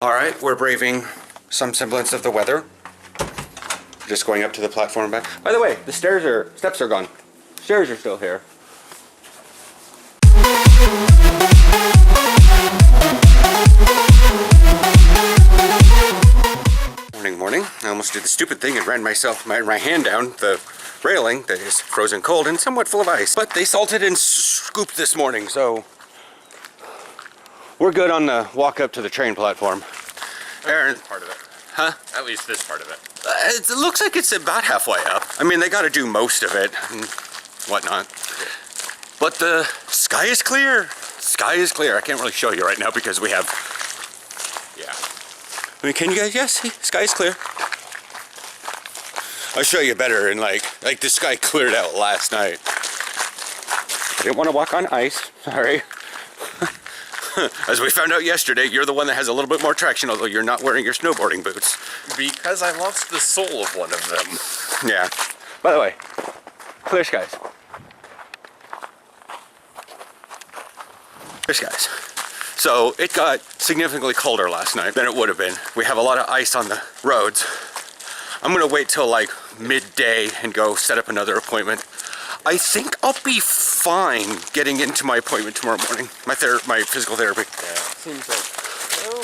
All right, we're braving some semblance of the weather. Just going up to the platform and back. By the way, the steps are gone. Stairs are still here. Morning. I almost did the stupid thing and ran my hand down the railing that is frozen cold and somewhat full of ice. But they salted and scooped this morning, so we're good on the walk up to the train platform. Aaron, part of it. Huh? At least this part of it. It looks like it's about halfway up. I mean, they got to do most of it and whatnot. But the sky is clear. Sky is clear. I can't really show you right now because we have. Yeah. I mean, can you guys? Yes, see, sky is clear. I'll show you better in like the sky cleared out last night. I didn't want to walk on ice. Sorry. As we found out yesterday, you're the one that has a little bit more traction, although you're not wearing your snowboarding boots. Because I lost the sole of one of them. Yeah. By the way, clear skies. Clear skies. So it got significantly colder last night than it would have been. We have a lot of ice on the roads. I'm gonna wait till like midday and go set up another appointment. I think I'll be fine getting into my appointment tomorrow morning. My physical therapy. Yeah, seems like, well,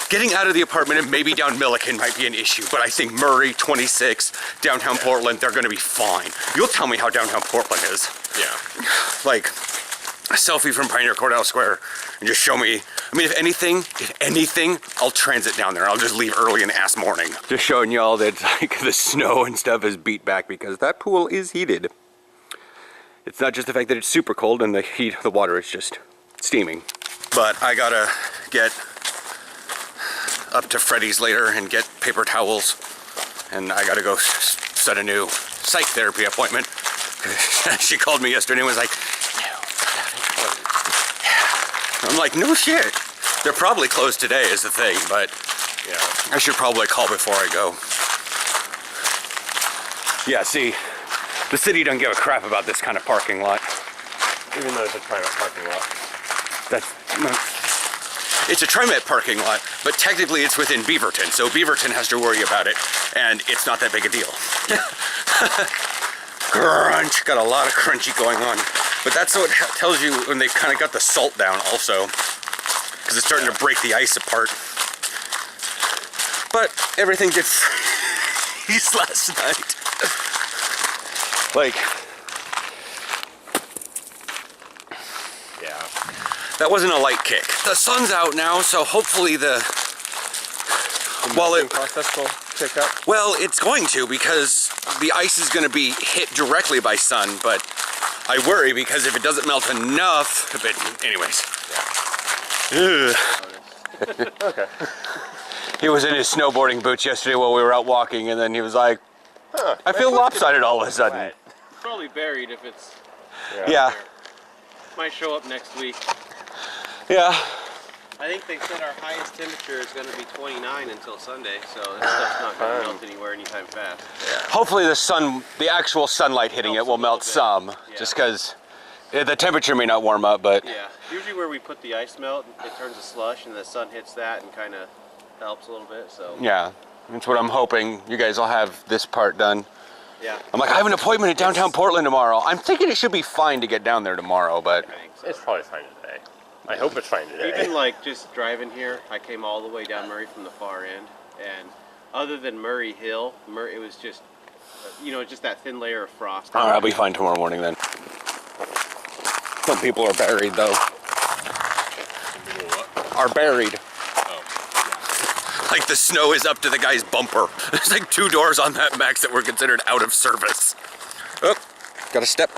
getting out of the apartment and maybe down Milliken might be an issue, but I think Murray, 26, downtown Portland, they're gonna be fine. You'll tell me how downtown Portland is. Yeah. Like, a selfie from Pioneer Courthouse Square and just show me. I mean, if anything, I'll transit down there. I'll just leave early and ass morning. Just showing y'all that like the snow and stuff is beat back because that pool is heated. It's not just the fact that it's super cold and the water is just steaming. But I gotta get up to Freddy's later and get paper towels, and I gotta go set a new psych therapy appointment. She called me yesterday and was like, I'm like, no shit. They're probably closed today is the thing, but yeah, I should probably call before I go. Yeah, see, the city doesn't give a crap about this kind of parking lot. Even though it's a private parking lot. It's a TriMet parking lot, but technically it's within Beaverton, so Beaverton has to worry about it, and it's not that big a deal. Crunch, got a lot of crunchy going on. But that's what it tells you when they kind of got the salt down also, because it's starting to break the ice apart. But everything did freeze last night. Like, yeah, that wasn't a light kick. The sun's out now, so hopefully process will pick up. Well, it's going to, because the ice is going to be hit directly by sun, but I worry because if it doesn't melt enough, but anyways. Yeah. Okay. He was in his snowboarding boots yesterday while we were out walking, and then he was like, I feel lopsided all of a sudden. It's probably buried if it's... Yeah. Might show up next week. Yeah. I think they said our highest temperature is going to be 29 until Sunday, so this stuff's not going to melt anywhere anytime fast. Yeah. Hopefully the actual sunlight hitting it will melt some, just because the temperature may not warm up, but... Yeah, usually where we put the ice melt, it turns to slush and the sun hits that and kind of helps a little bit, so... Yeah, that's what I'm hoping. You guys will have this part done. Yeah. I'm like, I have an appointment at downtown Portland tomorrow. I'm thinking it should be fine to get down there tomorrow, but... It's probably fine today. I hope it's fine today. Even like just driving here, I came all the way down Murray from the far end, and other than Murray Hill, it was just, just that thin layer of frost. All right, I'll be fine tomorrow morning then. Some people are buried though. What? Are buried. Oh. Like the snow is up to the guy's bumper. There's like 2 doors on that Max that were considered out of service. Oh, got a step.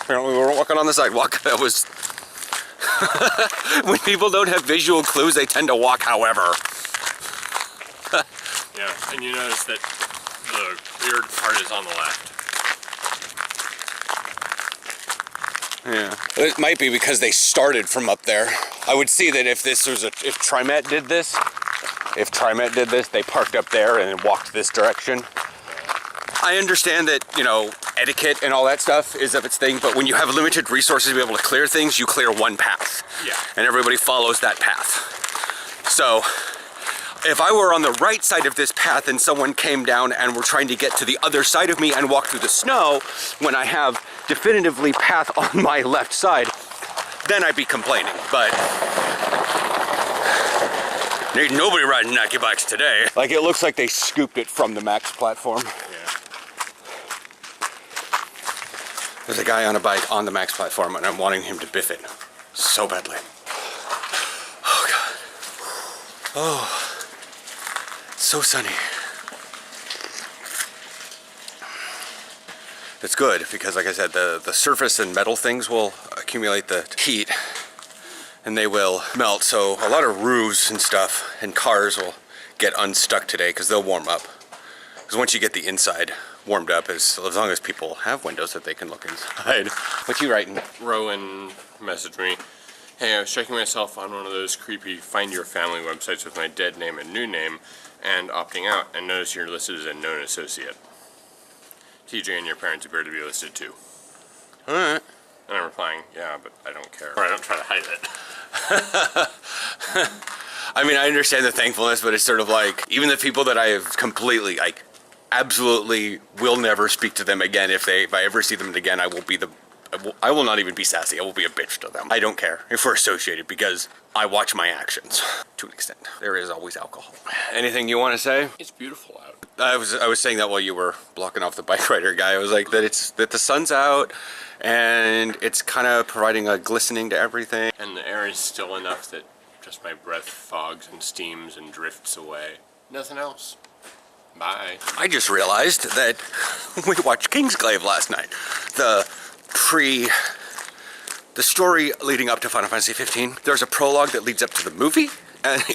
Apparently we weren't walking on the sidewalk. That was... When people don't have visual clues, they tend to walk however. Yeah, and you notice that the weird part is on the left. Yeah. It might be because they started from up there. I would see that if TriMet did this, they parked up there and walked this direction. I understand that, etiquette and all that stuff is of its thing, but when you have limited resources to be able to clear things, you clear one path. Yeah. And everybody follows that path. So if I were on the right side of this path and someone came down and were trying to get to the other side of me and walk through the snow when I have definitively path on my left side, then I'd be complaining. But ain't nobody riding Nike bikes today. Like, it looks like they scooped it from the Max platform. Yeah. There's a guy on a bike on the Max platform and I'm wanting him to biff it so badly. Oh God. Oh, so sunny. It's good because, like I said, the surface and metal things will accumulate the heat and they will melt. So a lot of roofs and stuff and cars will get unstuck today because they'll warm up. Because once you get the inside warmed up, as long as people have windows that they can look inside. What you writing? Rowan messaged me, hey, I was checking myself on one of those creepy find your family websites with my dead name and new name and opting out, and notice you're listed as a known associate. TJ and your parents appear to be listed too. Alright. And I'm replying, yeah, but I don't care. Or I don't try to hide it. I mean, I understand the thankfulness, but it's sort of like, even the people that I have completely, like, absolutely will never speak to them again. If I ever see them again, I will not even be sassy. I will be a bitch to them. I don't care if we're associated because I watch my actions to an extent. There is always alcohol. Anything you want to say? It's beautiful out. I was saying that while you were blocking off the bike rider guy. I was like that the sun's out and it's kind of providing a glistening to everything. And the air is still enough that just my breath fogs and steams and drifts away. Nothing else. Bye. I just realized that we watched Kingsglaive last night. The story leading up to Final Fantasy 15. There's a prologue that leads up to the movie,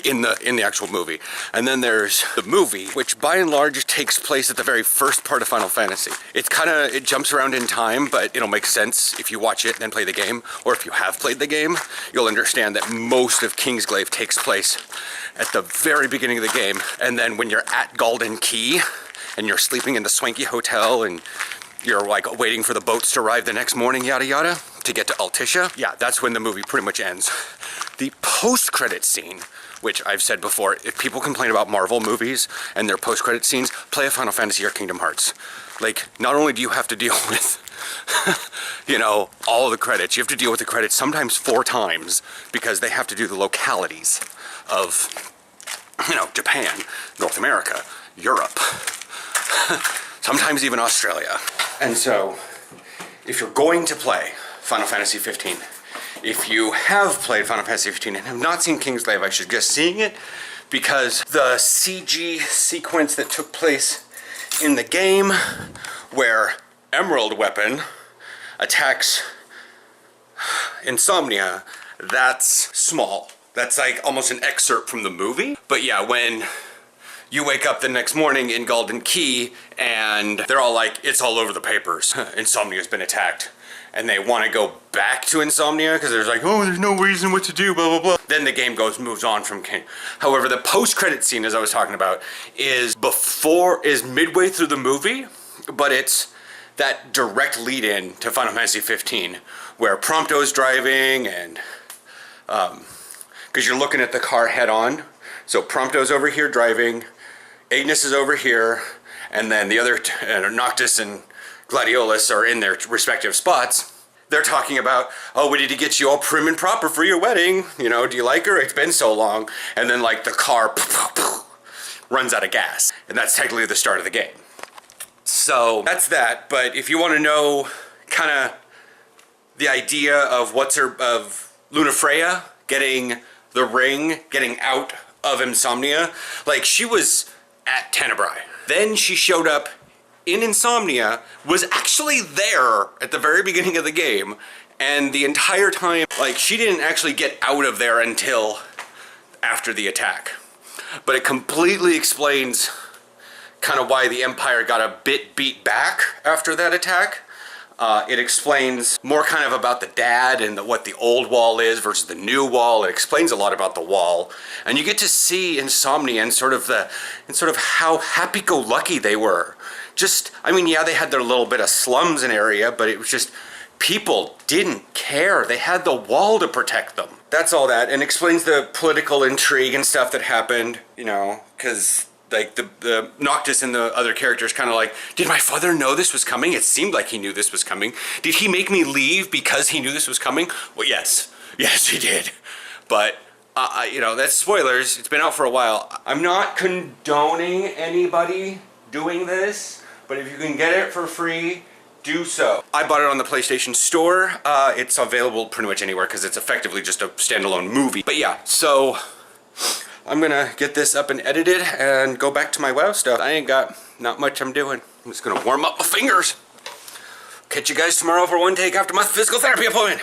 in the actual movie. And then there's the movie, which by and large takes place at the very first part of Final Fantasy. It jumps around in time, but it'll make sense if you watch it and then play the game, or if you have played the game, you'll understand that most of Kingsglaive takes place at the very beginning of the game. And then when you're at Golden Key, and you're sleeping in the swanky hotel, and you're like waiting for the boats to arrive the next morning, yada yada, to get to Altissia. Yeah, that's when the movie pretty much ends. The post-credit scene, which I've said before, if people complain about Marvel movies and their post-credit scenes, play a Final Fantasy or Kingdom Hearts. Like, not only do you have to deal with, you know, all of the credits, you have to deal with the credits sometimes 4 times because they have to do the localities of, you know, Japan, North America, Europe, sometimes even Australia. And so, if you're going to play Final Fantasy 15, if you have played Final Fantasy 15 and have not seen Kingsglaive, I suggest seeing it because the CG sequence that took place in the game where Emerald Weapon attacks Insomnia, that's small. That's like almost an excerpt from the movie. But yeah, when you wake up the next morning in Golden Key and they're all like, it's all over the papers. Insomnia's been attacked. And they want to go back to Insomnia because there's like, oh, there's no reason what to do, blah, blah, blah. Then the game moves on from King. However, the post-credit scene, as I was talking about, is midway through the movie, but it's that direct lead-in to Final Fantasy 15, where Prompto's driving and, because you're looking at the car head-on. So Prompto's over here driving, Ignis is over here, and then the other, Noctis and Gladiolus are in their respective spots. They're talking about, oh, we need to get you all prim and proper for your wedding. You know, do you like her? It's been so long. And then like the car runs out of gas. And that's technically the start of the game. So that's that. But if you want to know kind of the idea of of Lunafreya getting the ring, getting out of Insomnia, like she was at Tenebrae. Then she showed up in Insomnia, was actually there at the very beginning of the game, and the entire time, like, she didn't actually get out of there until after the attack. But it completely explains kind of why the Empire got a bit beat back after that attack. It explains more kind of about the dad and what the old wall is versus the new wall. It explains a lot about the wall, and you get to see Insomnia and sort of how happy-go-lucky they were. Just, I mean, yeah, they had their little bit of slums and area, but it was just people didn't care. They had the wall to protect them. That's all that, and explains the political intrigue and stuff that happened, you know, because like the Noctis and the other characters kind of like, did my father know this was coming? It seemed like he knew this was coming. Did he make me leave because he knew this was coming? Well, yes, he did. But you know, that's spoilers. It's been out for a while. I'm not condoning anybody doing this, but if you can get it for free, do so. I bought it on the PlayStation Store. It's available pretty much anywhere because it's effectively just a standalone movie. But yeah, so I'm gonna get this up and edited and go back to my WoW stuff. I ain't got not much I'm doing. I'm just gonna warm up my fingers. Catch you guys tomorrow for one take after my physical therapy appointment.